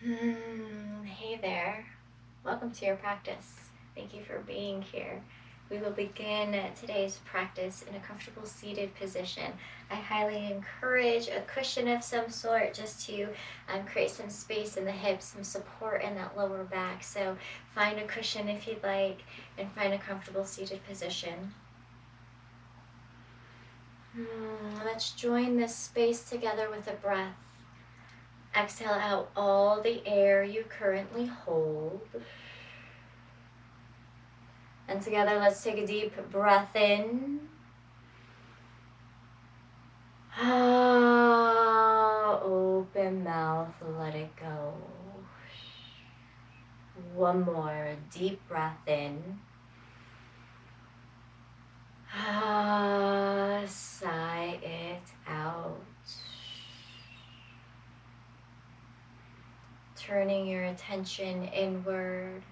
Hey there, welcome to your practice. Thank you for being here. We will begin today's practice in a comfortable seated position. I highly encourage a cushion of some sort just to create some space in the hips, some support in that lower back. So find a cushion if you'd like and find a comfortable seated position. Let's join this space together with a breath. Exhale out all the air you currently hold. And together, let's take a deep breath in. Open mouth, let it go. One more deep breath in. Sigh it out. Turning your attention inward,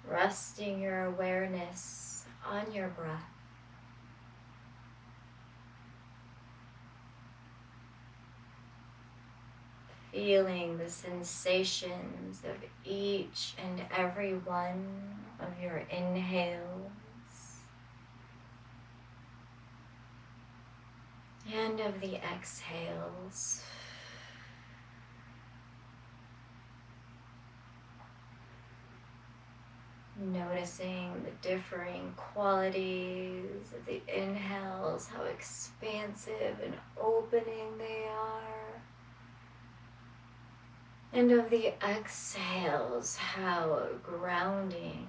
resting your awareness on your breath. Feeling the sensations of each and every one of your inhales and of the exhales. Noticing the differing qualities of the inhales, how expansive and opening they are. And of the exhales, how grounding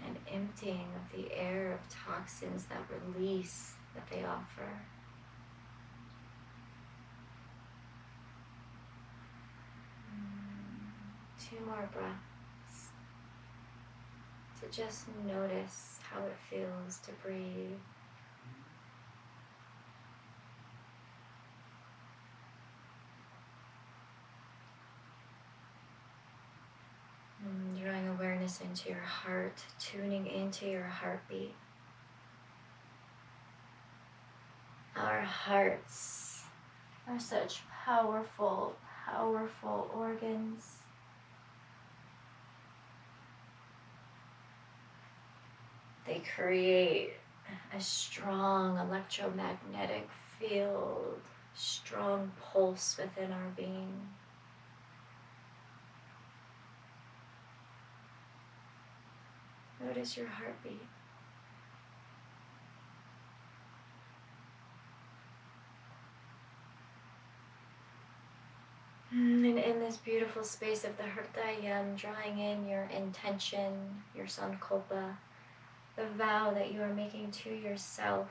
and emptying of the air of toxins, that release that they offer. Two more breaths to just notice how it feels to breathe. Drawing awareness into your heart, tuning into your heartbeat. Our hearts are such powerful, powerful organs. They create a strong electromagnetic field, strong pulse within our being. Notice your heartbeat. And in this beautiful space of the Hridayam, drawing in your intention, your sankalpa, the vow that you are making to yourself.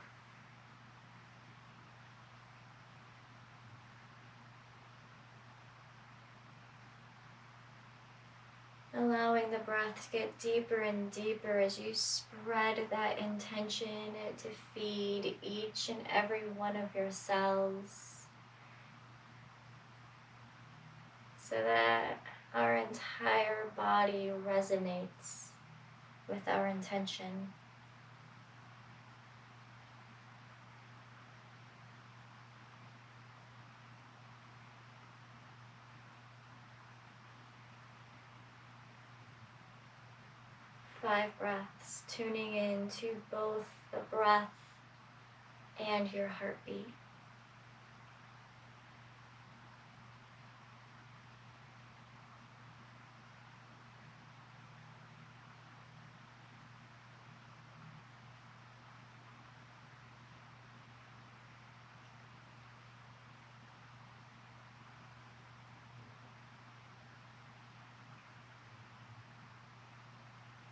Allowing the breath to get deeper and deeper as you spread that intention to feed each and every one of your cells, so that our entire body resonates with our intention. Five breaths, tuning in to both the breath and your heartbeat.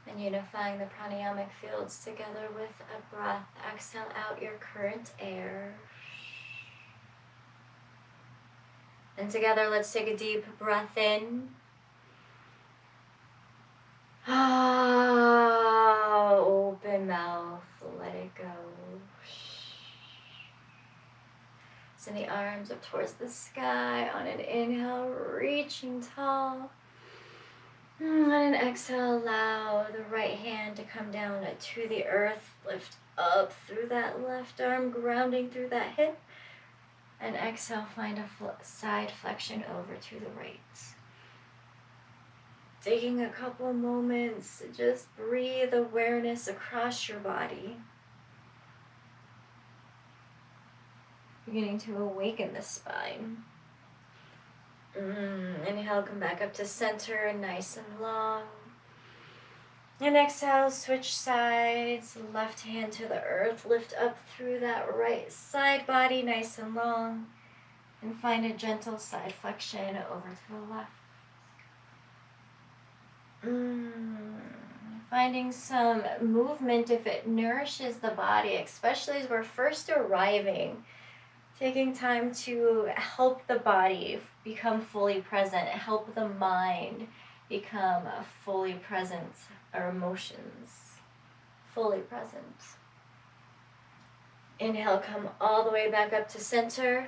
And unifying the pranayamic fields together with a breath. Exhale out your current air. And together, let's take a deep breath in. Open mouth, let it go. Send the arms up towards the sky on an inhale, reaching tall. On an exhale, allow the right hand to come down to the earth. Lift up through that left arm, grounding through that hip. And exhale, find a side flexion over to the right. Taking a couple moments to just breathe awareness across your body. Beginning to awaken the spine. Inhale, come back up to center, nice and long. And exhale, switch sides, left hand to the earth, lift up through that right side body, nice and long. And find a gentle side flexion over to the left. Finding some movement if it nourishes the body, especially as we're first arriving. Taking time to help the body become fully present, help the mind become fully present, our emotions fully present. Inhale, come all the way back up to center.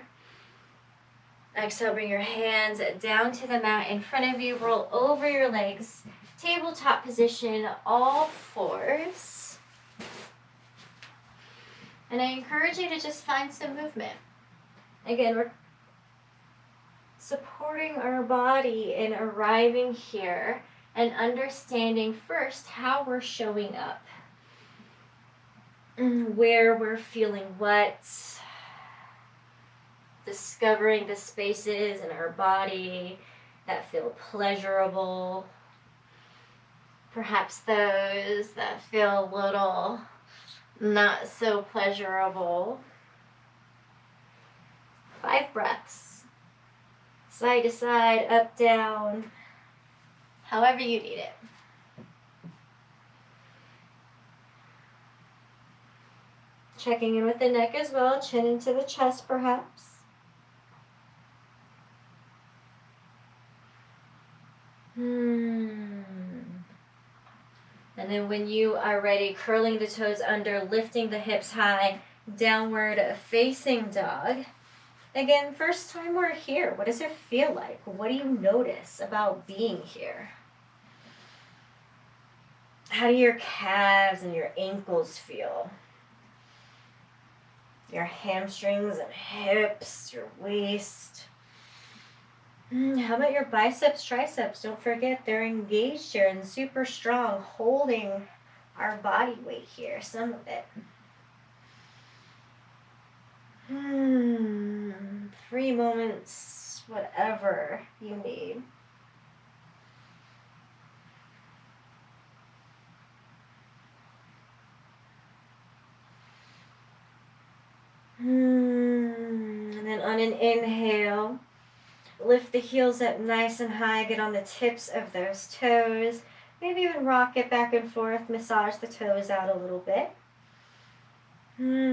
Exhale, bring your hands down to the mat in front of you, roll over your legs, tabletop position, all fours. And I encourage you to just find some movement. Again, we're supporting our body in arriving here and understanding first how we're showing up, where we're feeling what, discovering the spaces in our body that feel pleasurable, perhaps those that feel a little not so pleasurable. 5 breaths, side to side, up, down, however you need it. Checking in with the neck as well, chin into the chest perhaps. And then when you are ready, curling the toes under, lifting the hips high, downward facing dog. Again, first time we're here, what does it feel like? What do you notice about being here? How do your calves and your ankles feel? Your hamstrings and hips, your waist. How about your biceps, triceps? Don't forget they're engaged here and super strong, holding our body weight here, some of it. 3 moments, whatever you need. And then on an inhale, lift the heels up nice and high, get on the tips of those toes. Maybe even rock it back and forth, massage the toes out a little bit.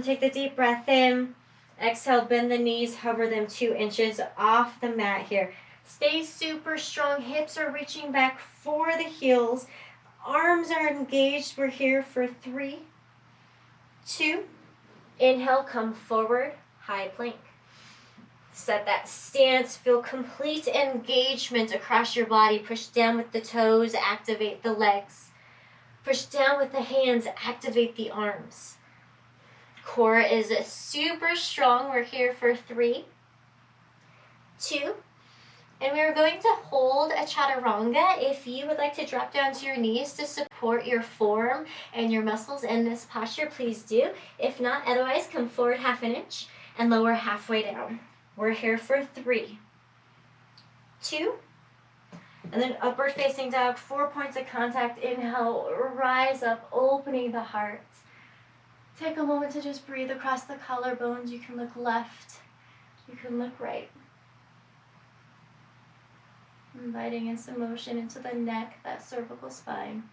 Take the deep breath in. Exhale, bend the knees, hover them 2 inches off the mat here. Stay super strong. Hips are reaching back for the heels. Arms are engaged. We're here for 3, 2. Inhale, come forward, high plank. Set that stance. Feel complete engagement across your body. Push down with the toes, activate the legs. Push down with the hands, activate the arms. Core is super strong. We're here for 3, 2, and we're going to hold a chaturanga. If you would like to drop down to your knees to support your form and your muscles in this posture, please do. If not, otherwise come forward 1/2 inch and lower halfway down. We're here for 3, 2, and then upward facing dog, 4 points of contact. Inhale, rise up, opening the heart. Take a moment to just breathe across the collarbones. You can look left, you can look right. Inviting in some motion into the neck, that cervical spine.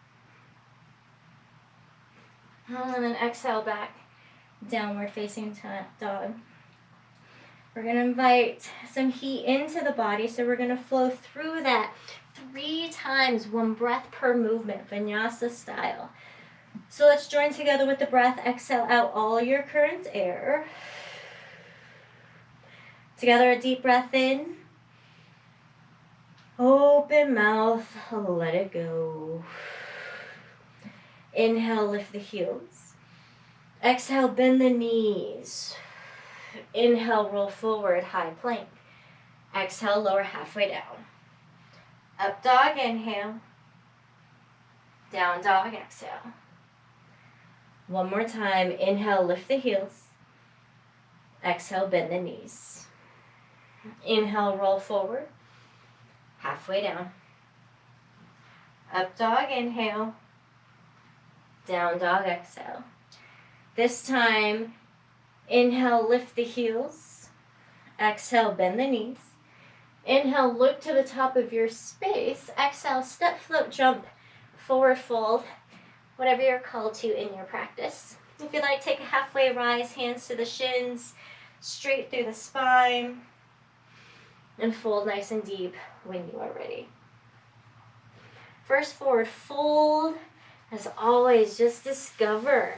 And then exhale back, downward facing dog. We're going to invite some heat into the body, so we're going to flow through that 3 times, 1 breath per movement, Vinyasa style. So let's join together with the breath. Exhale out all your current air. Together, a deep breath in. Open mouth, let it go. Inhale, lift the heels. Exhale, bend the knees. Inhale, roll forward, high plank. Exhale, lower halfway down. Up dog, inhale. Down dog, exhale. One more time. Inhale, lift the heels. Exhale, bend the knees. Inhale, roll forward. Halfway down. Up dog, inhale. Down dog, exhale. This time, inhale, lift the heels. Exhale, bend the knees. Inhale, look to the top of your space. Exhale, step, float, jump, forward fold, whatever you're called to in your practice. If you like, take a halfway rise, hands to the shins, straight through the spine, and fold nice and deep when you are ready. First forward fold. As always, just discover,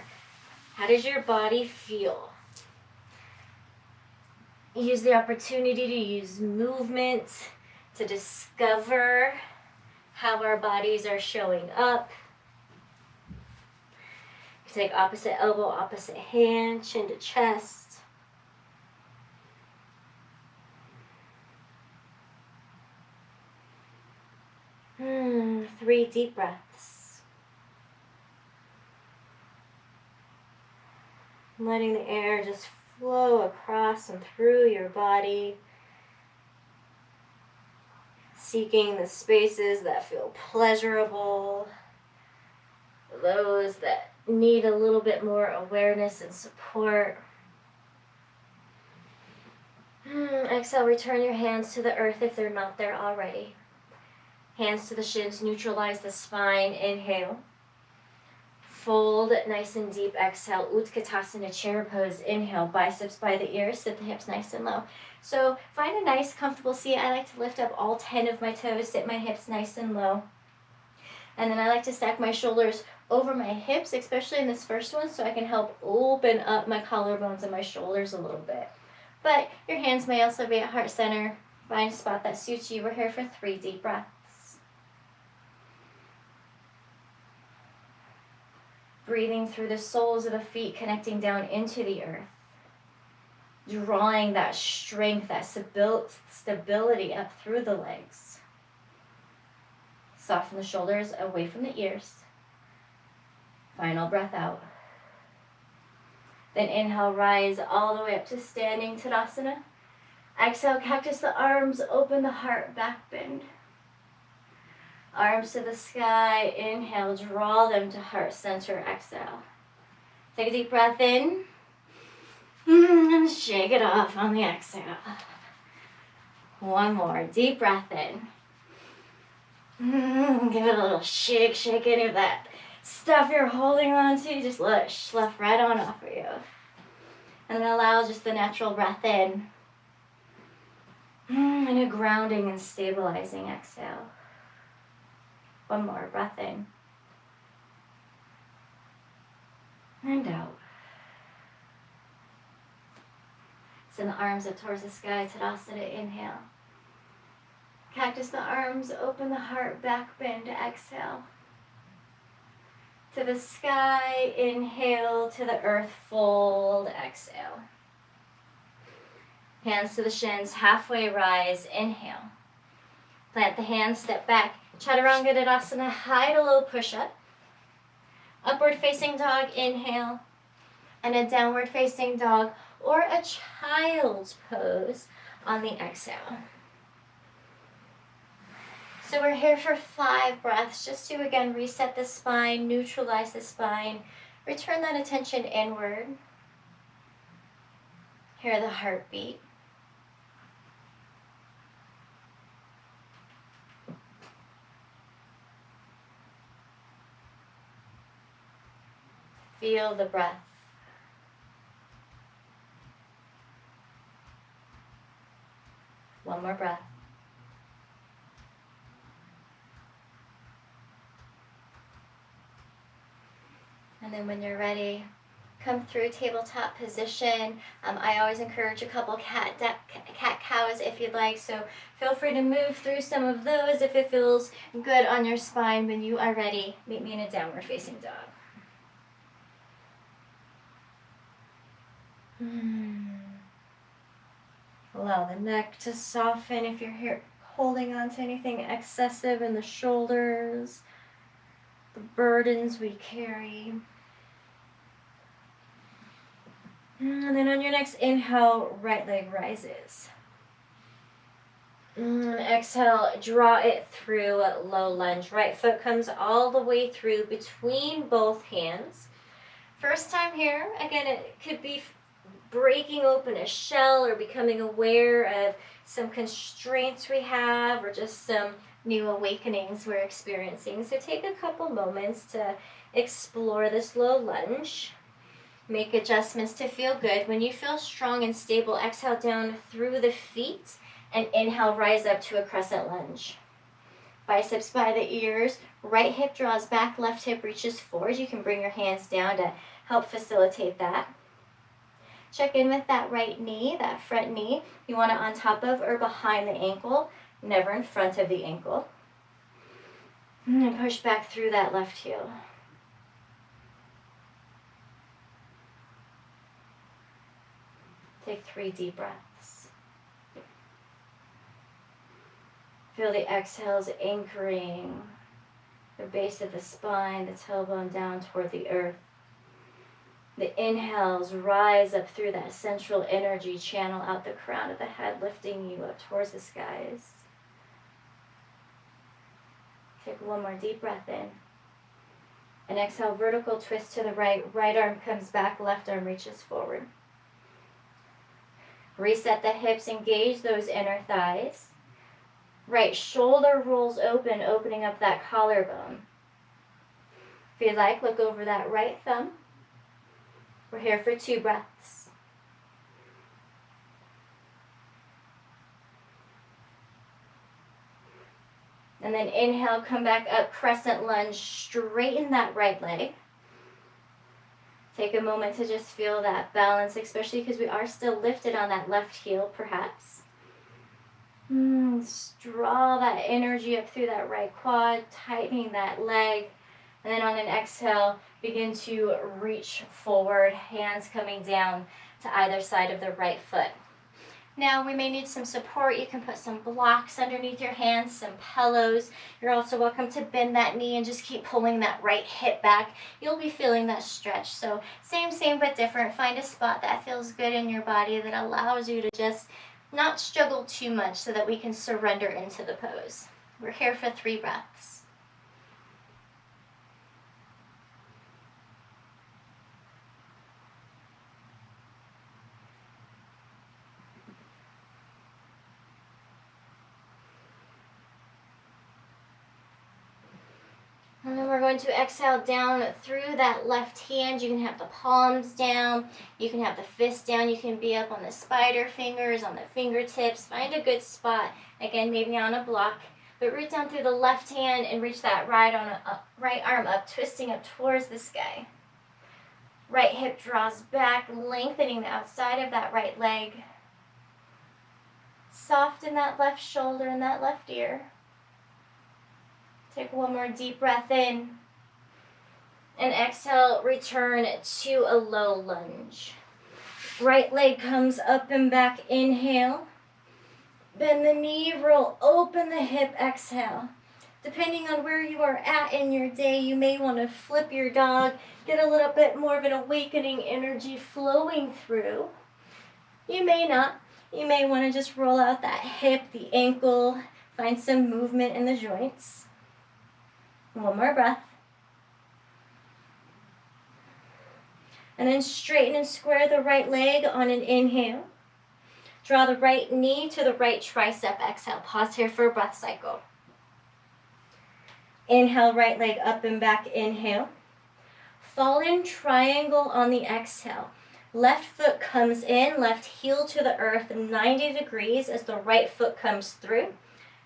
how does your body feel? Use the opportunity to use movement to discover how our bodies are showing up. You can take opposite elbow, opposite hand, chin to chest. Three deep breaths. Letting the air just flow across and through your body. Seeking the spaces that feel pleasurable. Those that need a little bit more awareness and support. Exhale, return your hands to the earth if they're not there already. Hands to the shins, neutralize the spine. Inhale. Fold nice and deep. Exhale, Utkatasana, chair pose. Inhale, biceps by the ears, sit the hips nice and low. So find a nice, comfortable seat. I like to lift up all 10 of my toes, sit my hips nice and low. And then I like to stack my shoulders over my hips, especially in this first one, so I can help open up my collarbones and my shoulders a little bit. But your hands may also be at heart center. Find a spot that suits you. We're here for 3 deep breaths. Breathing through the soles of the feet, connecting down into the earth. Drawing that strength, that stability up through the legs. Soften the shoulders away from the ears. Final breath out. Then inhale, rise all the way up to standing Tadasana. Exhale, cactus the arms, open the heart, back bend. Arms to the sky, inhale, draw them to heart center, exhale. Take a deep breath in, and shake it off on the exhale. One more, deep breath in. Give it a little shake, shake any of that stuff you're holding on to, just let it slough right on off of you. And then allow just the natural breath in. And a grounding and stabilizing exhale. One more, breath in. And out. Send the arms up towards the sky, Tadasana, inhale. Cactus the arms, open the heart, back bend, exhale. To the sky, inhale, to the earth, fold, exhale. Hands to the shins, halfway rise, inhale. Plant the hands, step back. Chaturanga Tadasana, high to low push-up. Upward facing dog, inhale. And a downward facing dog or a child's pose on the exhale. So we're here for 5 breaths, just to again reset the spine, neutralize the spine, return that attention inward. Hear the heartbeat. Feel the breath. One more breath. And then when you're ready, come through tabletop position. I always encourage a couple cat-cows if you'd like, so feel free to move through some of those if it feels good on your spine. When you are ready, meet me in a downward facing dog. Allow the neck to soften if you're here holding on to anything excessive in the shoulders, the burdens we carry. And then on your next inhale, right leg rises. And exhale, draw it through low lunge. Right foot comes all the way through between both hands. First time here, again, it could be breaking open a shell or becoming aware of some constraints we have or just some new awakenings we're experiencing. So take a couple moments to explore this low lunge. Make adjustments to feel good. When you feel strong and stable, exhale down through the feet and inhale, rise up to a crescent lunge. Biceps by the ears, right hip draws back, left hip reaches forward. You can bring your hands down to help facilitate that. Check in with that right knee, that front knee. You want it on top of or behind the ankle, never in front of the ankle. And push back through that left heel. Take 3 deep breaths. Feel the exhales anchoring the base of the spine, the tailbone down toward the earth. The inhales rise up through that central energy channel out the crown of the head, lifting you up towards the skies. Take 1 more deep breath in. And exhale, vertical twist to the right. Right arm comes back, left arm reaches forward. Reset the hips, engage those inner thighs. Right shoulder rolls open, opening up that collarbone. If you'd like, look over that right thumb. We're here for 2 breaths. And then inhale, come back up, crescent lunge, straighten that right leg. Take a moment to just feel that balance, especially because we are still lifted on that left heel, perhaps. Draw that energy up through that right quad, tightening that leg. And then on an exhale, begin to reach forward, hands coming down to either side of the right foot. Now we may need some support. You can put some blocks underneath your hands, some pillows. You're also welcome to bend that knee and just keep pulling that right hip back. You'll be feeling that stretch. So same but different. Find a spot that feels good in your body that allows you to just not struggle too much so that we can surrender into the pose. We're here for 3 breaths. And then we're going to exhale down through that left hand. You can have the palms down. You can have the fist down. You can be up on the spider fingers, on the fingertips. Find a good spot. Again, maybe on a block. But root down through the left hand and reach that right arm up, twisting up towards the sky. Right hip draws back, lengthening the outside of that right leg. Soften that left shoulder and that left ear. Take 1 more deep breath in. And exhale, return to a low lunge. Right leg comes up and back, inhale. Bend the knee, roll open the hip, exhale. Depending on where you are at in your day, you may want to flip your dog, get a little bit more of an awakening energy flowing through. You may not. You may want to just roll out that hip, the ankle, find some movement in the joints. 1 more breath. And then straighten and square the right leg on an inhale. Draw the right knee to the right tricep. Exhale. Pause here for a breath cycle. Inhale, right leg up and back. Inhale. Fall in triangle on the exhale. Left foot comes in, left heel to the earth, 90 degrees as the right foot comes through,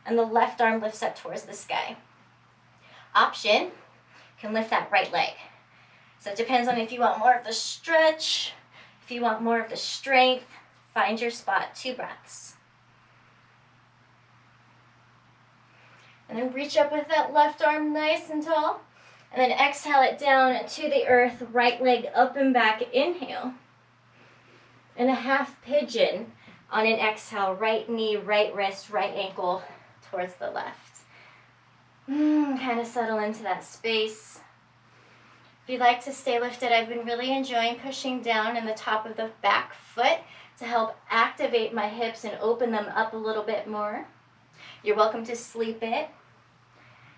and the left arm lifts up towards the sky. Option, can lift that right leg. So it depends on if you want more of the stretch, if you want more of the strength. Find your spot, 2 breaths. And then reach up with that left arm nice and tall. And then exhale it down to the earth, right leg up and back, inhale. And a half pigeon. On an exhale, right knee, right wrist, right ankle towards the left. Kind of settle into that space. If you'd like to stay lifted, I've been really enjoying pushing down in the top of the back foot to help activate my hips and open them up a little bit more. You're welcome to sleep it.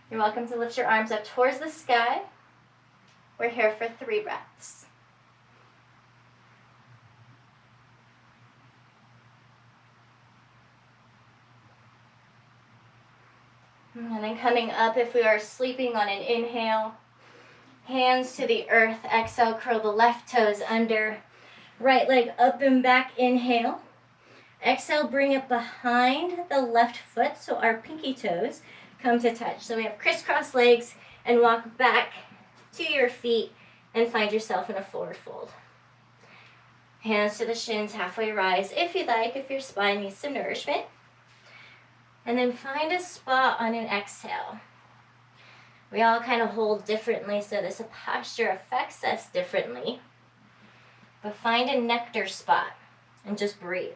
You're welcome to lift your arms up towards the sky. We're here for 3 breaths. And then coming up, if we are sleeping on an inhale, hands to the earth. Exhale, curl the left toes under. Right leg up and back, inhale. Exhale, bring it behind the left foot so our pinky toes come to touch. So we have crisscross legs and walk back to your feet and find yourself in a forward fold. Hands to the shins, halfway rise if you'd like, if your spine needs some nourishment. And then find a spot on an exhale. We all kind of hold differently, so this posture affects us differently. But find a nectar spot and just breathe.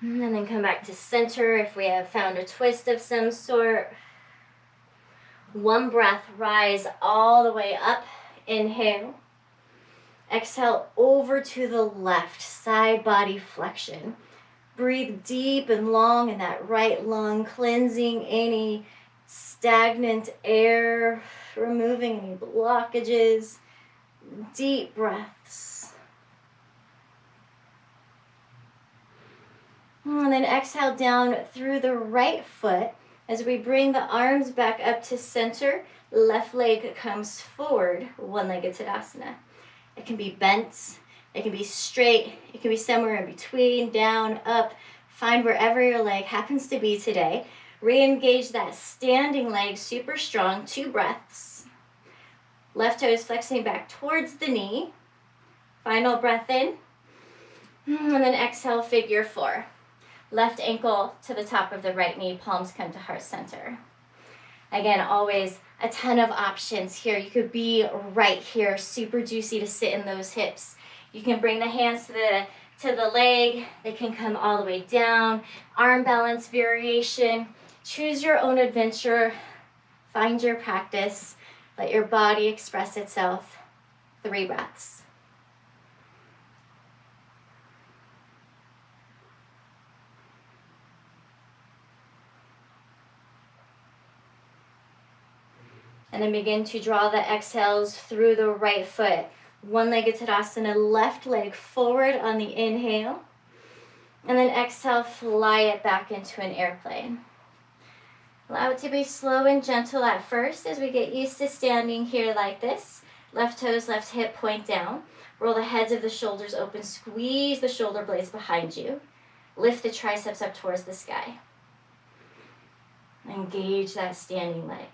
And then come back to center if we have found a twist of some sort. One breath, rise all the way up. Inhale. Exhale over to the left, side body flexion. Breathe deep and long in that right lung, cleansing any stagnant air, removing any blockages. Deep breaths. And then exhale down through the right foot as we bring the arms back up to center. Left leg comes forward, one-legged Tadasana. It can be bent, it can be straight, it can be somewhere in between, down, up. Find wherever your leg happens to be today. Re-engage that standing leg super strong, 2 breaths. Left toe is flexing back towards the knee. Final breath in. And then exhale, figure 4. Left ankle to the top of the right knee, palms come to heart center. Again, always a ton of options here. You could be right here, super juicy to sit in those hips. You can bring the hands to the leg. They can come all the way down. Arm balance variation. Choose your own adventure. Find your practice. Let your body express itself. 3 breaths. And then begin to draw the exhales through the right foot. One-legged Tadasana, left leg forward on the inhale. And then exhale, fly it back into an airplane. Allow it to be slow and gentle at first as we get used to standing here like this. Left toes, left hip point down. Roll the heads of the shoulders open. Squeeze the shoulder blades behind you. Lift the triceps up towards the sky. Engage that standing leg.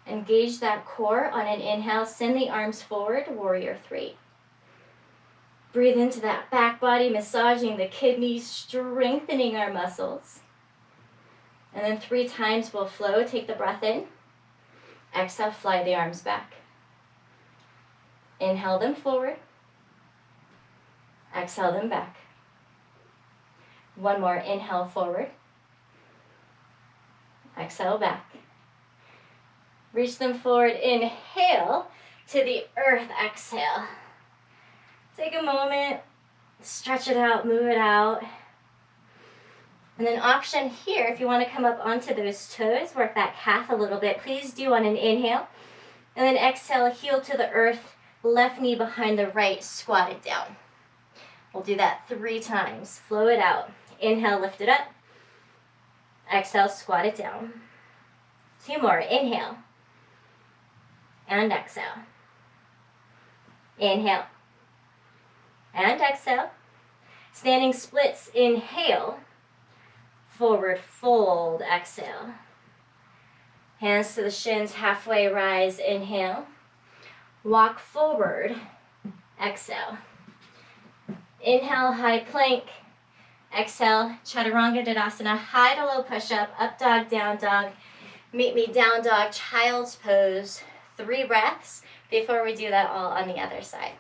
Engage that core on an inhale. Send the arms forward, warrior 3. Breathe into that back body, massaging the kidneys, strengthening our muscles. And then 3 times we'll flow. Take the breath in. Exhale, fly the arms back. Inhale them forward. Exhale them back. One more, inhale forward. Exhale back. Reach them forward, inhale to the earth, exhale. Take a moment, stretch it out, move it out. And then option here, if you want to come up onto those toes, work that calf a little bit, please do on an inhale. And then exhale, heel to the earth, left knee behind the right, squat it down. We'll do that 3 times. Flow it out. Inhale, lift it up. Exhale, squat it down. 2 more. Inhale. And exhale. Inhale. And exhale. Standing splits. Inhale. Forward fold. Exhale. Hands to the shins. Halfway rise. Inhale. Walk forward. Exhale. Inhale, high plank. Exhale, Chaturanga Tadasana, high to low push-up, up dog, down dog. Meet me down dog, child's pose. 3 breaths before we do that all on the other side.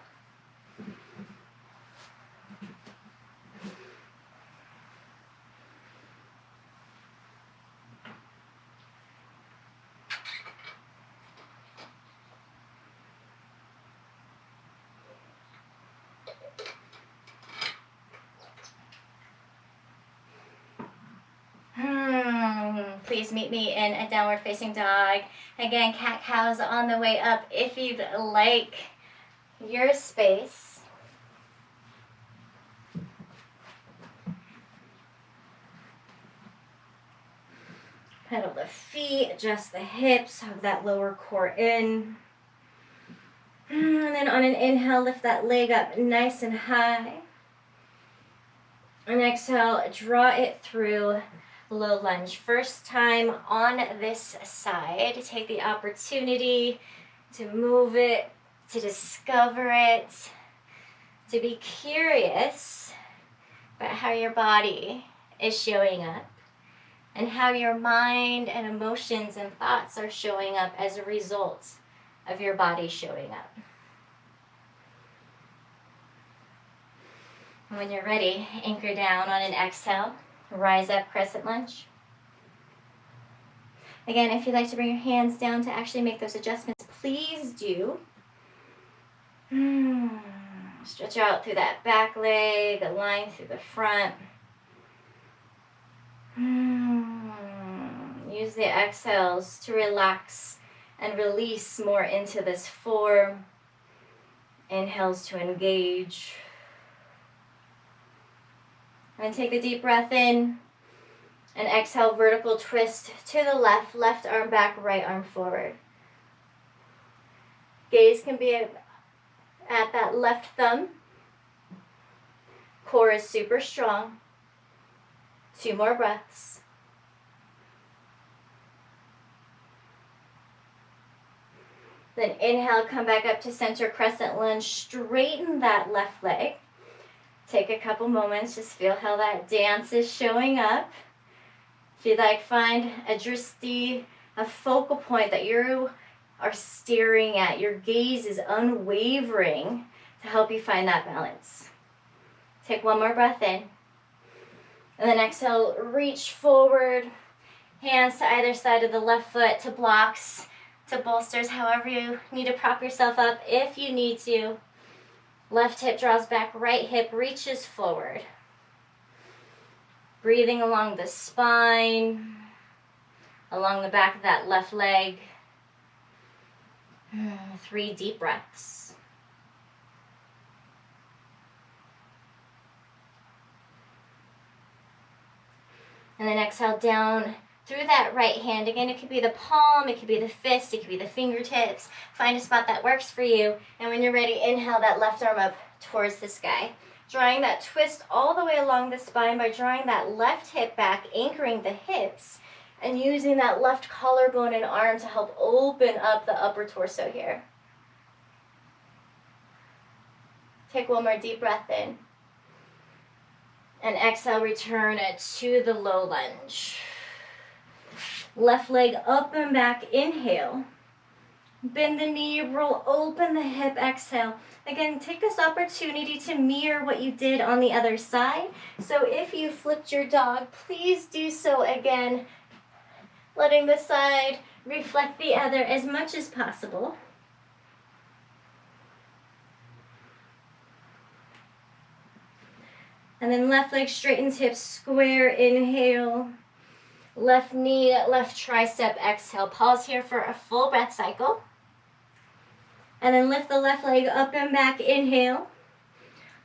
Please meet me in a downward facing dog. Again, cat-cows on the way up if you'd like your space. Pedal the feet, adjust the hips, hug that lower core in. And then on an inhale, lift that leg up nice and high. And exhale, draw it through low lunge. First time on this side. Take the opportunity to move it, to discover it, to be curious about how your body is showing up and how your mind and emotions and thoughts are showing up as a result of your body showing up. And when you're ready, anchor down on an exhale. Rise up, Crescent Lunge. Again, if you'd like to bring your hands down to actually make those adjustments, please do. Stretch out through that back leg, a line through the front. Use the exhales to relax and release more into this form. Inhales to engage. And take a deep breath in. And exhale, vertical twist to the left. Left arm back, right arm forward. Gaze can be at that left thumb. Core is super strong. 2 more breaths. Then inhale, come back up to center, Crescent Lunge. Straighten that left leg. Take a couple moments, just feel how that dance is showing up. If you'd like, find a drishti, a focal point that you are staring at. Your gaze is unwavering to help you find that balance. Take 1 more breath in. And then exhale, reach forward. Hands to either side of the left foot, to blocks, to bolsters, however you need to prop yourself up if you need to. Left hip draws back, right hip reaches forward. Breathing along the spine, along the back of that left leg. 3 deep breaths. And then exhale down through that right hand. Again, it could be the palm, it could be the fist, it could be the fingertips. Find a spot that works for you. And when you're ready, inhale that left arm up towards the sky. Drawing that twist all the way along the spine by drawing that left hip back, anchoring the hips, and using that left collarbone and arm to help open up the upper torso here. Take 1 more deep breath in. And exhale, return to the low lunge. Left leg up and back, inhale. Bend the knee, roll open the hip, exhale. Again, take this opportunity to mirror what you did on the other side. So if you flipped your dog, please do so again, letting the side reflect the other as much as possible. And then left leg straightens, hips square, inhale. Left knee, left tricep, exhale. Pause here for a full breath cycle. And then lift the left leg up and back, inhale.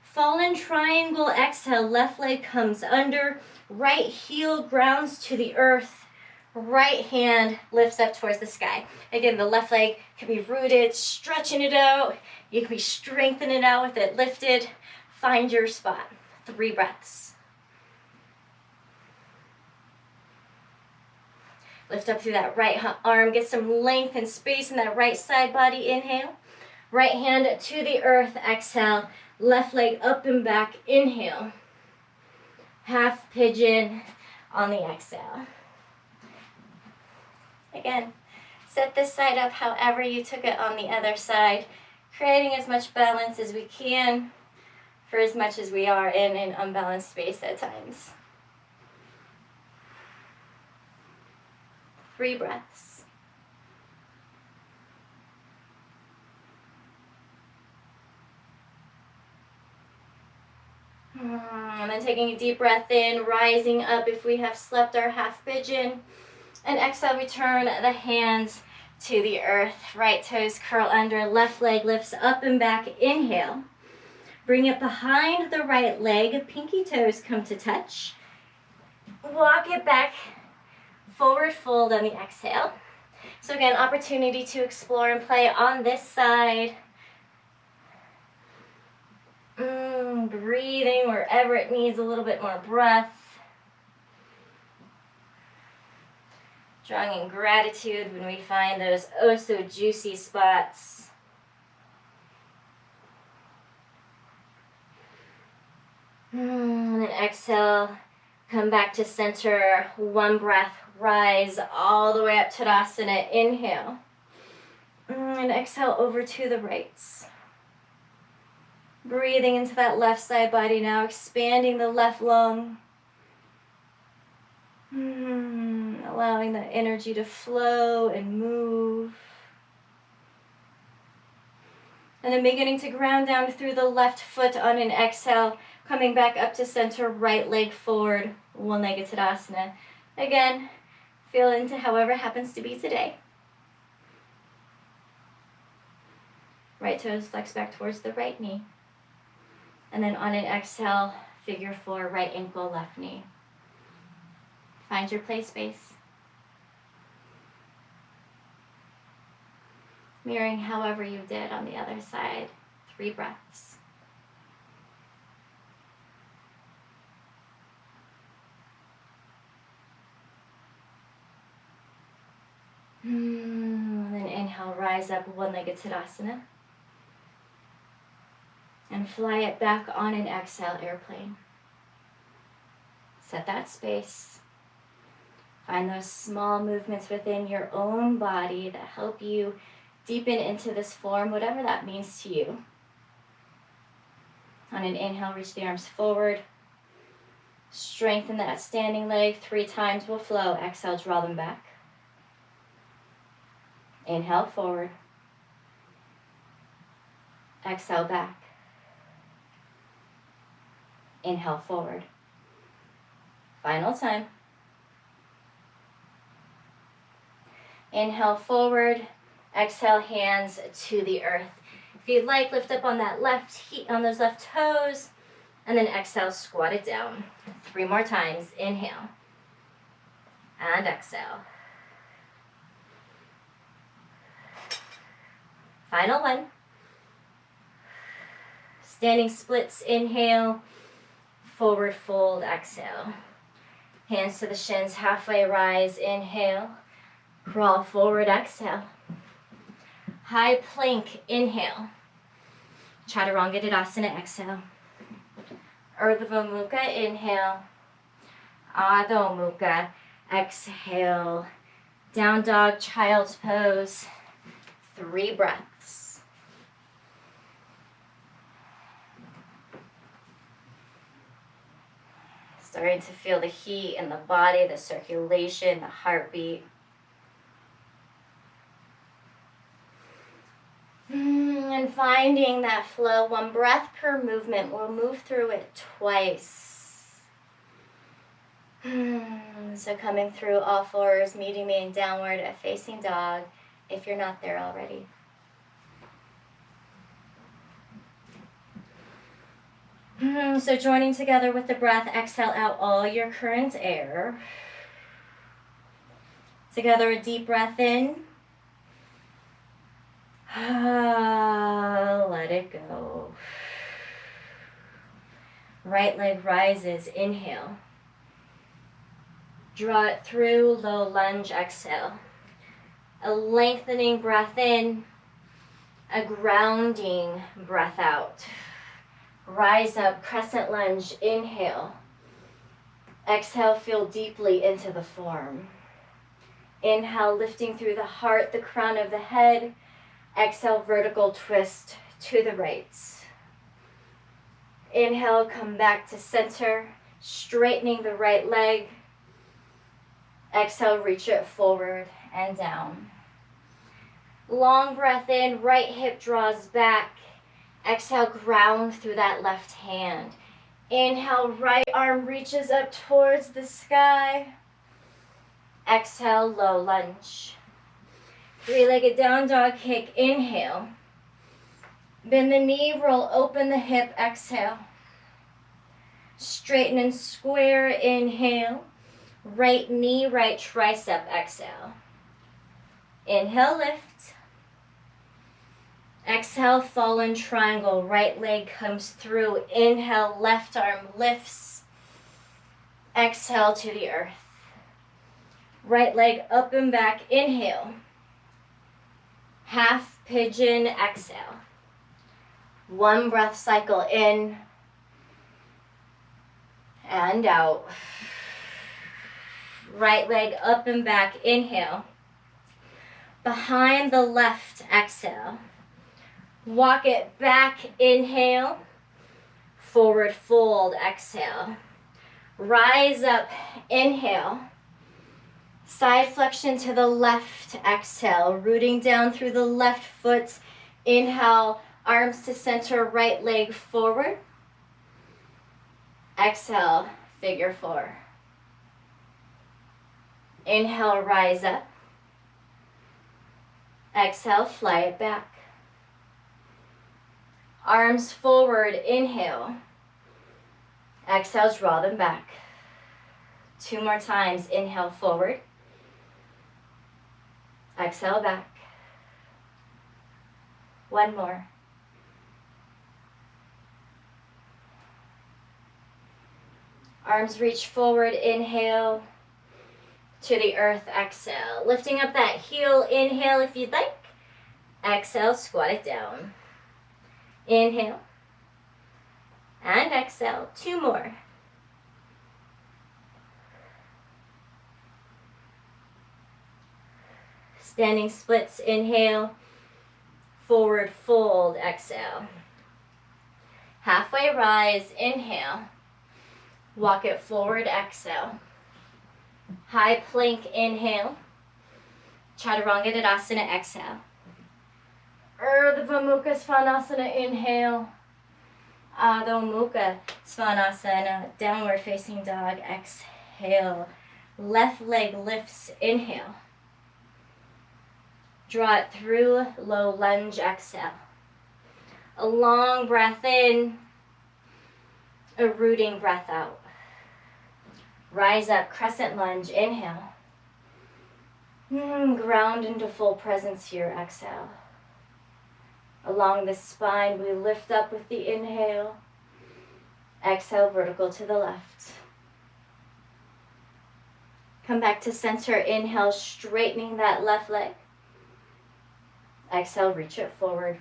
Fallen triangle, exhale. Left leg comes under. Right heel grounds to the earth. Right hand lifts up towards the sky. Again, the left leg can be rooted, stretching it out. You can be strengthening it out with it lifted. Find your spot. 3 breaths. Lift up through that right arm. Get some length and space in that right side body. Inhale. Right hand to the earth. Exhale. Left leg up and back. Inhale. half pigeon on the exhale. Again, set this side up however you took it on the other side, creating as much balance as we can for as much as we are in an unbalanced space at times. 3 breaths. And then taking a deep breath in, rising up if we have slept our half pigeon. And exhale, return the hands to the earth. Right toes curl under, left leg lifts up and back. Inhale. Bring it behind the right leg. Pinky toes come to touch. Walk it back. Forward fold on the exhale. So again, opportunity to explore and play on this side. Breathing wherever it needs a little bit more breath. Drawing in gratitude when we find those oh so juicy spots. And then exhale, come back to center. 1 breath, rise all the way up to Tadasana. Inhale. And exhale over to the right. Breathing into that left side body now, expanding the left lung. Allowing the energy to flow and move. And then beginning to ground down through the left foot on an exhale, coming back up to center, right leg forward, one-legged Tadasana. Again, feel into however happens to be today. Right toes flex back towards the right knee. And then on an exhale, figure 4, right ankle, left knee. Find your play space. Mirroring however you did on the other side. 3 breaths. And then inhale, rise up, one-legged Tadasana. And fly it back on an exhale, airplane. Set that space. Find those small movements within your own body that help you deepen into this form, whatever that means to you. On an inhale, reach the arms forward. Strengthen that standing leg. 3 times will flow. Exhale, draw them back. Inhale, forward. Exhale, back. Inhale, forward. Final time. Inhale, forward. Exhale, hands to the earth. If you'd like, lift up on that left heel, on those left toes, and then exhale, squat it down. 3 more times. Inhale. And exhale. Final one. Standing splits, inhale. Forward fold, exhale. Hands to the shins, halfway rise, inhale. Crawl forward, exhale. High plank, inhale. Chaturanga Tadasana, exhale. Urdhva Mukha, inhale. Adho Mukha, exhale. Down dog, child's pose. 3 breaths. Starting to feel the heat in the body, the circulation, the heartbeat. And finding that flow, 1 breath per movement. We'll move through it twice. So coming through all 4s, meeting me in downward facing dog if you're not there already. So joining together with the breath, exhale out all your current air. Together, a deep breath in. Let it go. Right leg rises, inhale. Draw it through, low lunge, exhale. A lengthening breath in, a grounding breath out. Rise up, crescent lunge, inhale. Exhale, feel deeply into the form. Inhale, lifting through the heart, the crown of the head. Exhale, vertical twist to the right. Inhale, come back to center, straightening the right leg. Exhale, reach it forward and down. Long breath in, right hip draws back. Exhale, ground through that left hand. Inhale, right arm reaches up towards the sky. Exhale, low lunge. Three-legged down dog kick, inhale. Bend the knee, roll open the hip, exhale. Straighten and square, inhale. Right knee, right tricep, exhale. Inhale, lift. Exhale, fallen triangle, right leg comes through. Inhale, left arm lifts. Exhale to the earth. Right leg up and back, inhale. Half pigeon, exhale. One breath cycle in and out. Right leg up and back, inhale. Behind the left, exhale. Walk it back, inhale. Forward fold, exhale. Rise up, inhale. Side flexion to the left, exhale. Rooting down through the left foot. Inhale, arms to center, right leg forward. Exhale, figure four. Inhale, rise up. Exhale, fly it back. Arms forward, inhale. Exhale, draw them back. Two more times, inhale forward. Exhale back. One more. Arms reach forward, inhale. To the earth, exhale. Lifting up that heel, inhale if you'd like. Exhale, squat it down. Inhale. And exhale, two more. Standing splits, inhale. Forward fold, exhale. Halfway rise, inhale. Walk it forward, exhale. High plank, inhale. Chaturanga Tadasana, exhale. Urdhva Mukha Svanasana, inhale. Adho Mukha Svanasana, downward facing dog, exhale. Left leg lifts, inhale. Draw it through, low lunge, exhale. A long breath in, a rooting breath out. Rise up, crescent lunge, inhale. Ground into full presence here, exhale. Along the spine, we lift up with the inhale. Exhale, vertical to the left. Come back to center, inhale, straightening that left leg. Exhale, reach it forward.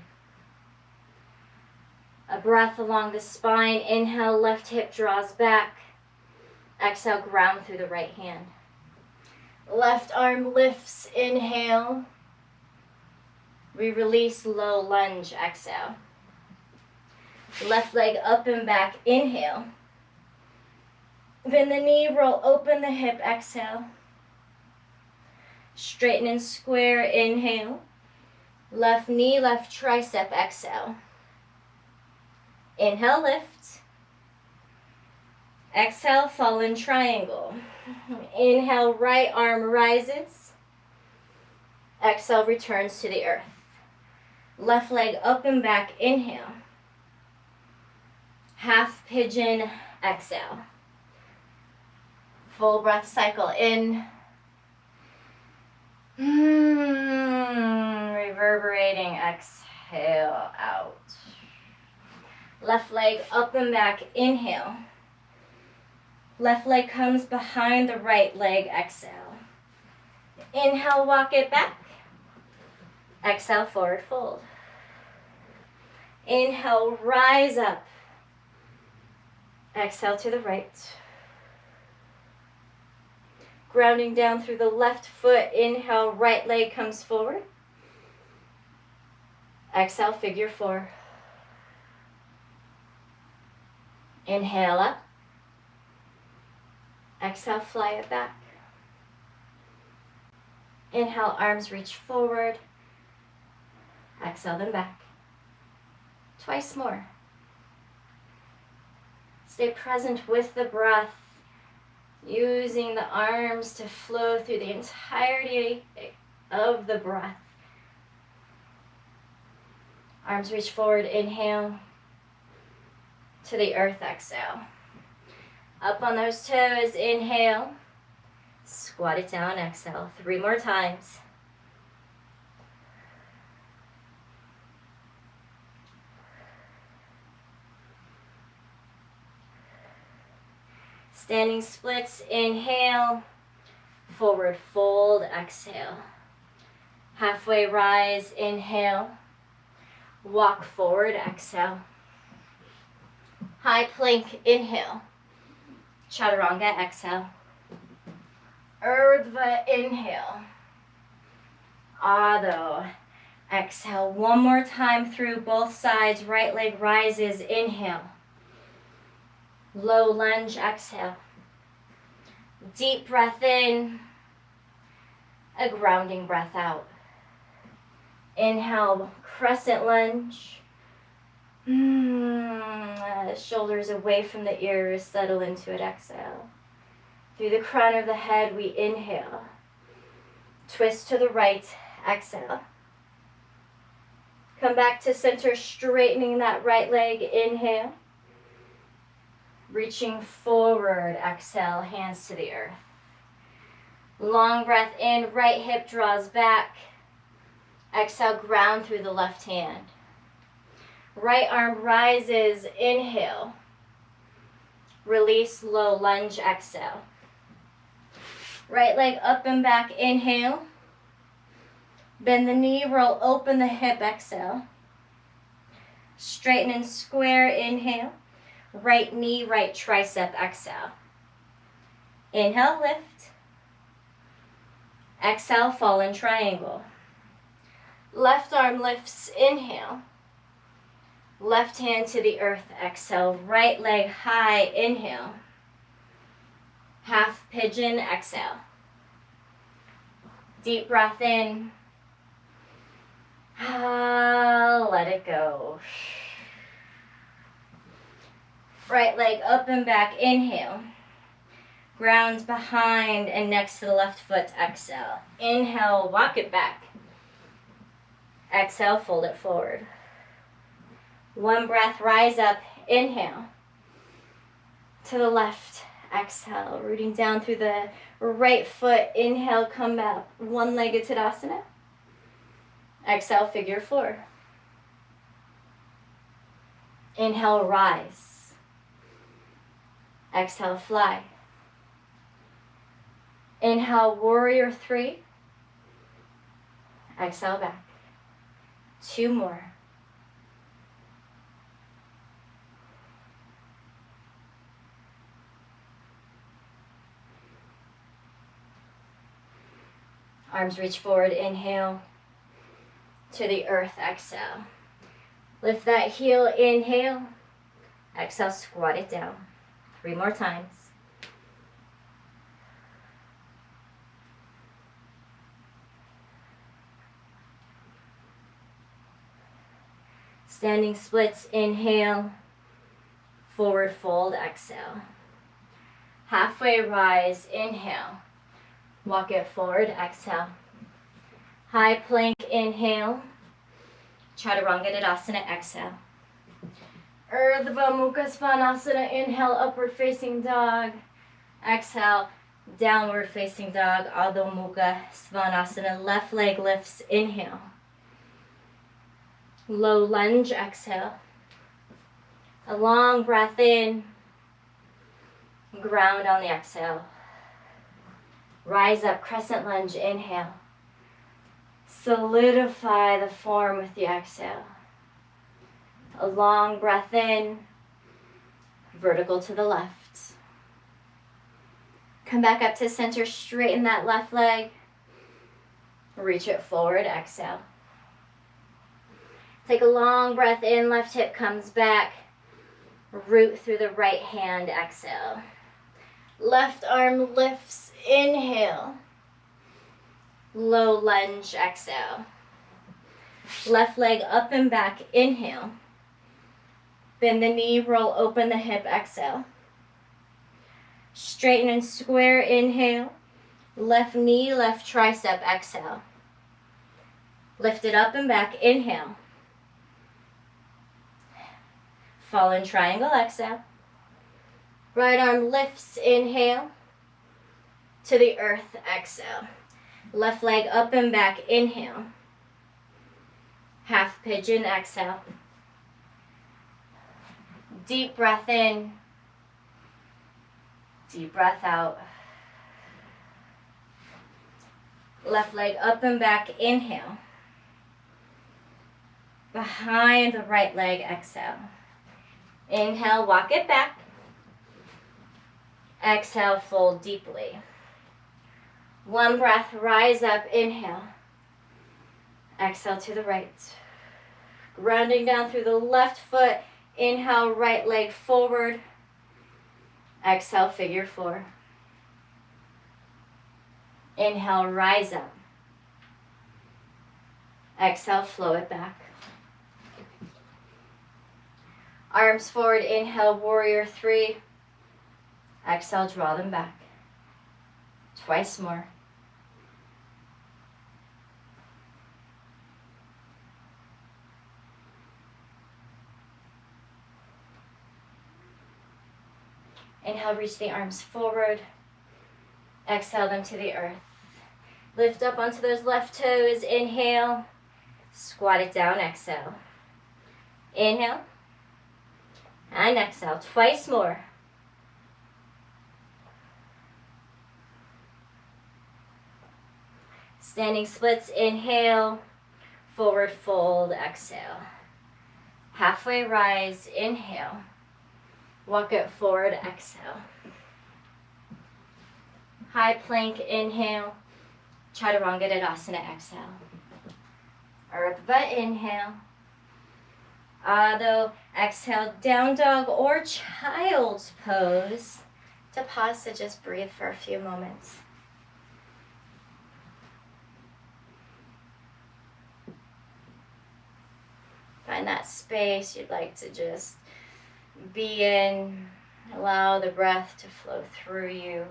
A breath along the spine, inhale, left hip draws back. Exhale, ground through the right hand. Left arm lifts, inhale. We release, low lunge, exhale. Left leg up and back, inhale. Bend the knee, roll open the hip, exhale. Straighten and square, inhale. Left knee, left tricep, exhale. Inhale, lift. Exhale, fallen triangle. Inhale, right arm rises. Exhale, returns to the earth. Left leg up and back, inhale. Half pigeon, exhale. Full breath cycle in. Reverberating, exhale out. Left leg up and back, inhale. Left leg comes behind the right leg, exhale. Inhale, walk it back. Exhale, forward fold. Inhale, rise up. Exhale to the right. Grounding down through the left foot. Inhale, right leg comes forward. Exhale, figure four. Inhale up. Exhale, fly it back. Inhale, arms reach forward. Exhale them back. Twice more. Stay present with the breath, using the arms to flow through the entirety of the breath. Arms reach forward, inhale. To the earth, exhale. Up on those toes, inhale. Squat it down, exhale. 3 more times. Standing splits, inhale. Forward fold, exhale. Halfway rise, inhale. Walk forward, exhale. High plank, inhale. Chaturanga, exhale. Urdhva, inhale. Adho, exhale. One more time through both sides. Right leg rises, inhale. Low lunge, exhale. Deep breath in. A grounding breath out. Inhale, crescent lunge. Shoulders away from the ears, settle into it, exhale. Through the crown of the head, we inhale. Twist to the right, exhale. Come back to center, straightening that right leg, inhale. Reaching forward, exhale, hands to the earth. Long breath in, right hip draws back. Exhale, ground through the left hand. Right arm rises, inhale. Release, low lunge, exhale. Right leg up and back, inhale. Bend the knee, roll open the hip, exhale. Straighten and square, inhale. Right knee, right tricep, exhale. Inhale, lift. Exhale, fall in triangle. Left arm lifts, inhale. Left hand to the earth, exhale. Right leg high, inhale. Half pigeon, exhale. Deep breath in. Let it go. Right leg up and back, inhale. Grounds behind and next to the left foot, exhale. Inhale, walk it back. Exhale, fold it forward. One breath, rise up, inhale. To the left, exhale, rooting down through the right foot. Inhale, come back, one-legged Tadasana. Exhale, figure four. Inhale, rise. Exhale, fly. Inhale, warrior three. Exhale, back. 2 more. Arms reach forward, inhale. To the earth, exhale. Lift that heel, inhale. Exhale, squat it down. 3 more times. Standing splits, inhale. Forward fold, exhale. Halfway rise, inhale. Walk it forward, exhale. High plank, inhale. Chaturanga Tadasana, exhale. Urdhva Mukha Svanasana, inhale, upward facing dog. Exhale, downward facing dog, Adho Mukha Svanasana. Left leg lifts, inhale. Low lunge, exhale. A long breath in. Ground on the exhale. Rise up, crescent lunge, inhale. Solidify the form with the exhale. A long breath in, vertical to the left. Come back up to center, straighten that left leg. Reach it forward, exhale. Take a long breath in, left hip comes back. Root through the right hand, exhale. Left arm lifts, inhale. Low lunge, exhale. Left leg up and back, inhale. Bend the knee, roll open the hip, exhale. Straighten and square, inhale. Left knee, left tricep, exhale. Lift it up and back, inhale. Fallen triangle, exhale. Right arm lifts, inhale. To the earth, exhale. Left leg up and back, inhale. Half pigeon, exhale. Deep breath in. Deep breath out. Left leg up and back, inhale. Behind the right leg, exhale. Inhale, walk it back. Exhale, fold deeply. One breath, rise up, inhale. Exhale to the right. Grounding down through the left foot. Inhale, right leg forward. Exhale, figure four. Inhale, rise up. Exhale, flow it back. Arms forward, inhale, warrior three. Exhale, draw them back. Twice more. Inhale, reach the arms forward. Exhale them to the earth. Lift up onto those left toes. Inhale. Squat it down. Exhale. Inhale. And exhale. Twice more. Standing splits. Inhale. Forward fold. Exhale. Halfway rise. Inhale. Walk it forward. Exhale. High plank. Inhale. Chaturanga Tadasana. Exhale. Earth butt. Inhale. Adho. Exhale. Down dog or child's pose. To pause to just breathe for a few moments. Find that space you'd like to just be in. Allow the breath to flow through you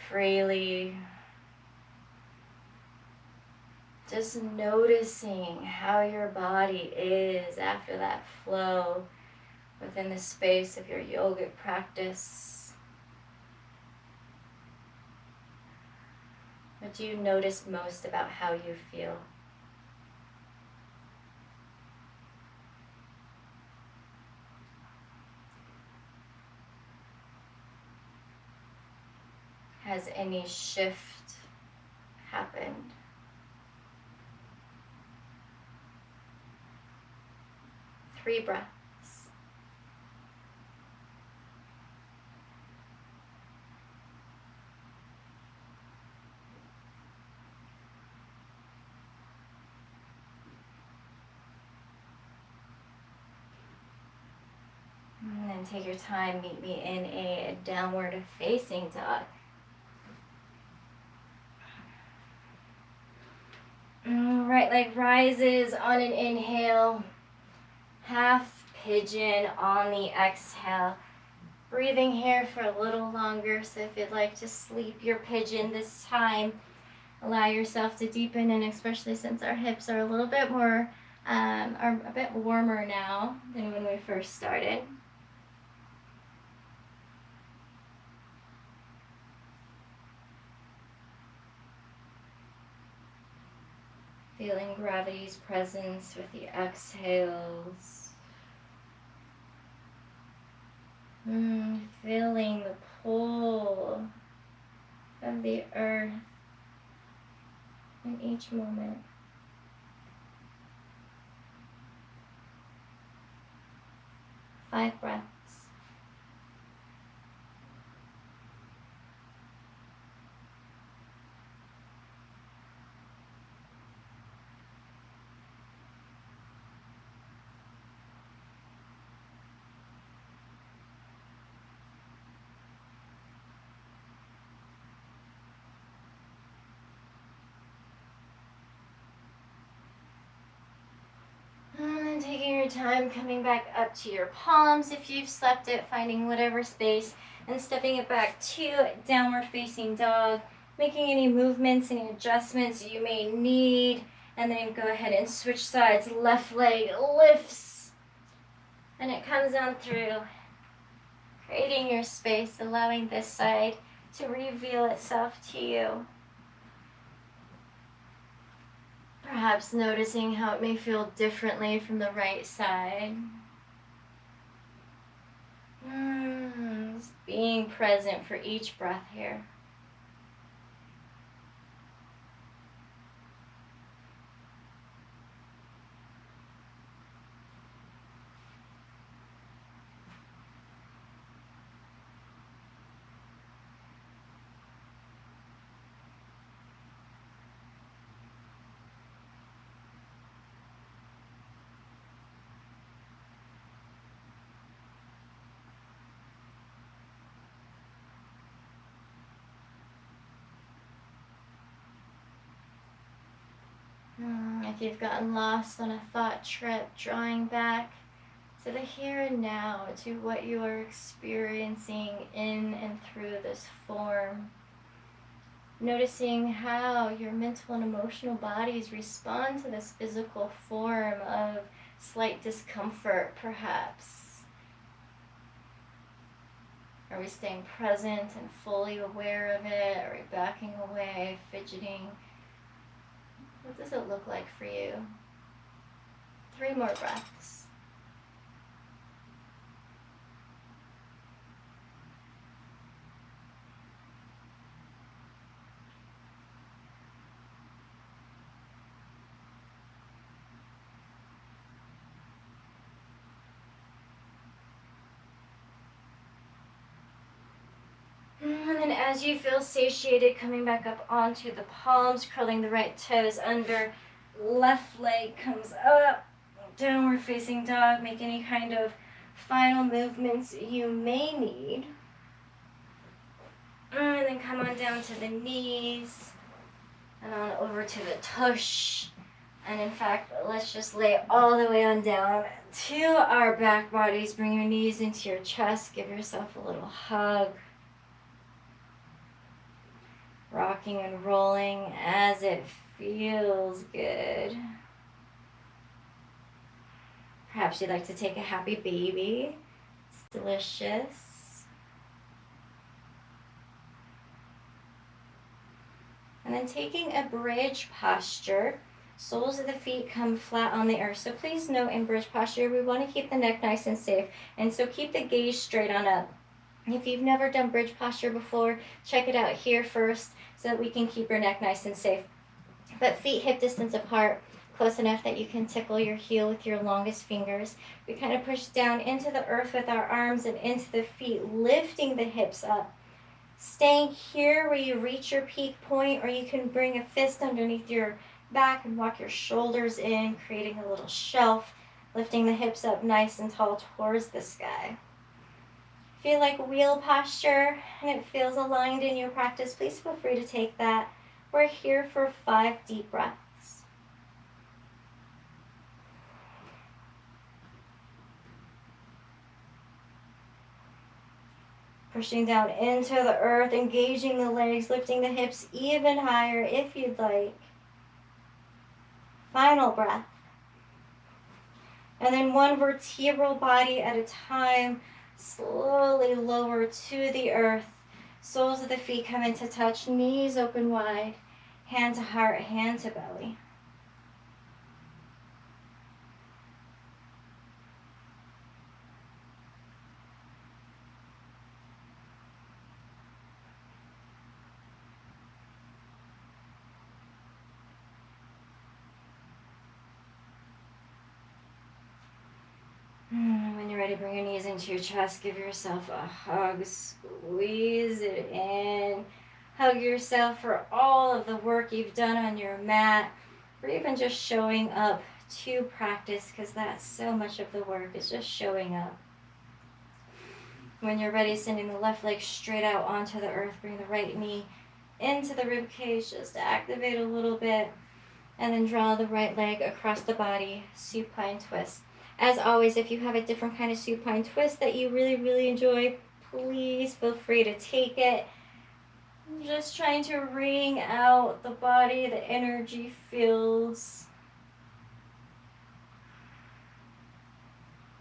freely. Just noticing how your body is after that flow within the space of your yogic practice. What do you notice most about how you feel? Has any shift happened? Three breaths. And then take your time, meet me in a downward facing dog. Right leg rises on an inhale. Half pigeon on the exhale. Breathing here for a little longer, so if you'd like to sleep your pigeon this time, allow yourself to deepen, and especially since our hips are a little bit more, are a bit warmer now than when we first started. Feeling gravity's presence with the exhales. Feeling the pull of the earth in each moment. Five breaths. your time, coming back up to your palms if you've slept it, finding whatever space, and stepping it back to downward facing dog, making any movements, any adjustments you may need, and then go ahead and switch sides. Left leg lifts, and it comes on through, creating your space, allowing this side to reveal itself to you. Perhaps noticing how it may feel differently from the right side. Just being present for each breath here. If you've gotten lost on a thought trip, drawing back to the here and now, to what you are experiencing in and through this form. Noticing how your mental and emotional bodies respond to this physical form of slight discomfort, perhaps. Are we staying present and fully aware of it? Are we backing away, fidgeting? What does it look like for you? 3 more breaths. And then as you feel satiated, coming back up onto the palms, curling the right toes under, left leg comes up, downward facing dog. Make any kind of final movements you may need. And then come on down to the knees and on over to the tush. And in fact, let's just lay all the way on down to our back bodies. Bring your knees into your chest. Give yourself a little hug. Rocking and rolling as it feels good. Perhaps you'd like to take a happy baby. It's delicious. And then taking a bridge posture. Soles of the feet come flat on the earth. So please note, in bridge posture, we want to keep the neck nice and safe. And so keep the gaze straight on up. If you've never done bridge posture before, check it out here first so that we can keep your neck nice and safe. But feet hip distance apart, close enough that you can tickle your heel with your longest fingers. We kind of push down into the earth with our arms and into the feet, lifting the hips up. Staying here where you reach your peak point, or you can bring a fist underneath your back and walk your shoulders in, creating a little shelf, lifting the hips up nice and tall towards the sky. If you like wheel posture and it feels aligned in your practice, please feel free to take that. We're here for 5 deep breaths. Pushing down into the earth, engaging the legs, lifting the hips even higher if you'd like. Final breath. And then 1 vertebral body at a time. Slowly lower to the earth. Soles of the feet come into touch, knees open wide, hand to heart, hand to belly. When you're ready, bring your knees into your chest. Give yourself a hug. Squeeze it in. Hug yourself for all of the work you've done on your mat, or even just showing up to practice, because that's so much of the work, is just showing up. When you're ready, sending the left leg straight out onto the earth. Bring the right knee into the rib cage, just to activate a little bit, and then draw the right leg across the body, supine twist. As always, if you have a different kind of supine twist that you really, really enjoy, please feel free to take it. I'm just trying to wring out the body, the energy fields.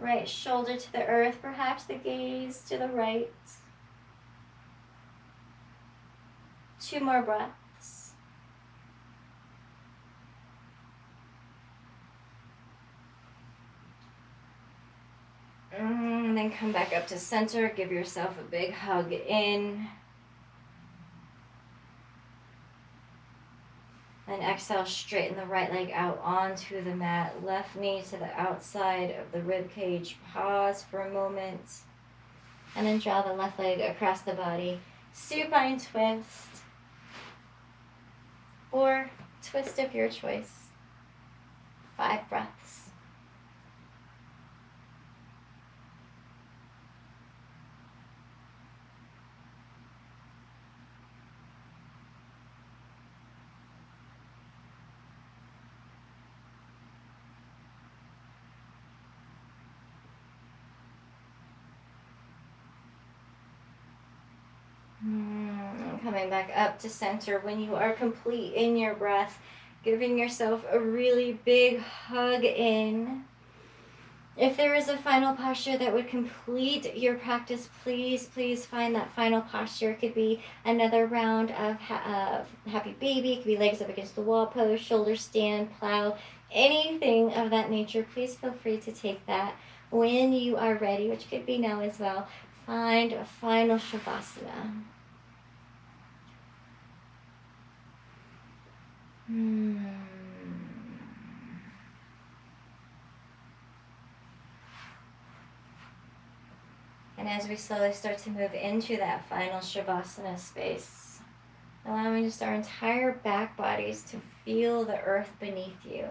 Right shoulder to the earth, perhaps the gaze to the right. 2 more breaths. And then come back up to center. Give yourself a big hug in. And exhale, straighten the right leg out onto the mat. Left knee to the outside of the rib cage. Pause for a moment. And then draw the left leg across the body. Supine twist. Or twist of your choice. 5 breaths. Coming back up to center. When you are complete in your breath, giving yourself a really big hug in. If there is a final posture that would complete your practice, please, please find that final posture. It could be another round of happy baby. It could be legs up against the wall pose, shoulder stand, plow, anything of that nature. Please feel free to take that when you are ready, which could be now as well. Find a final Shavasana. And as we slowly start to move into that final Shavasana space, allowing just our entire back bodies to feel the earth beneath you.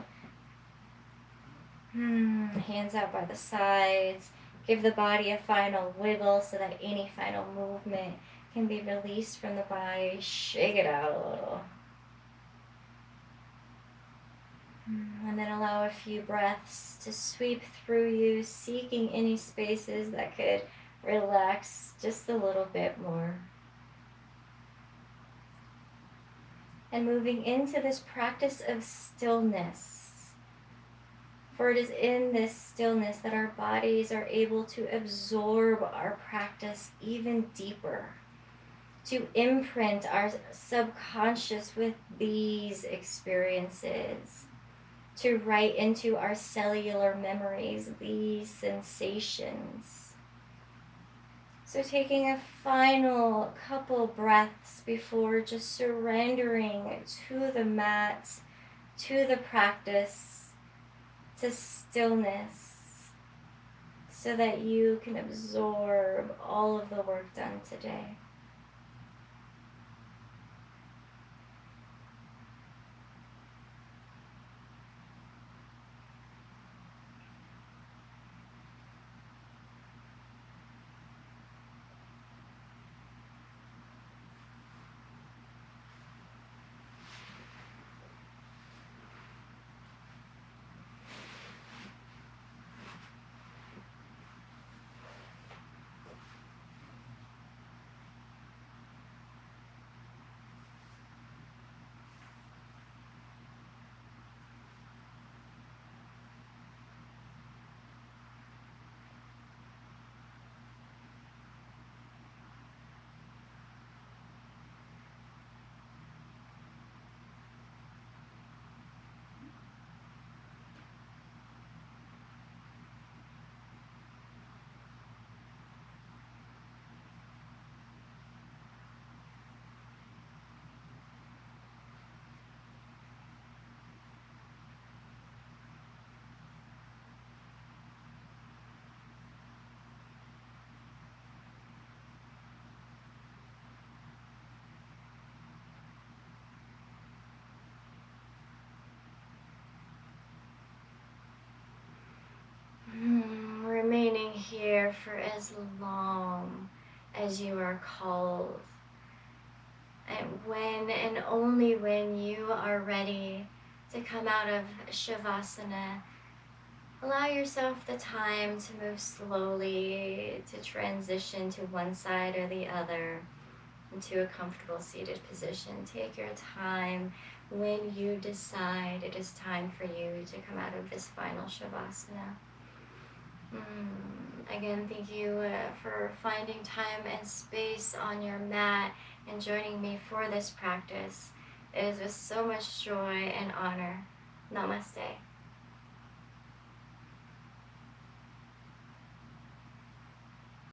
Hands out by the sides. Give the body a final wiggle so that any final movement can be released from the body. Shake it out a little. And then allow a few breaths to sweep through you, seeking any spaces that could relax just a little bit more. And moving into this practice of stillness. For it is in this stillness that our bodies are able to absorb our practice even deeper, to imprint our subconscious with these experiences, to write into our cellular memories these sensations. So taking a final couple breaths before just surrendering to the mat, to the practice, to stillness, so that you can absorb all of the work done today. Remaining here for as long as you are called. And when and only when you are ready to come out of Shavasana, Allow yourself the time to move slowly, to transition to one side or the other into a comfortable seated position. Take your time. When you decide it is time for you to come out of this final Shavasana. Again, thank you for finding time and space on your mat and joining me for this practice. It is with so much joy and honor. Namaste.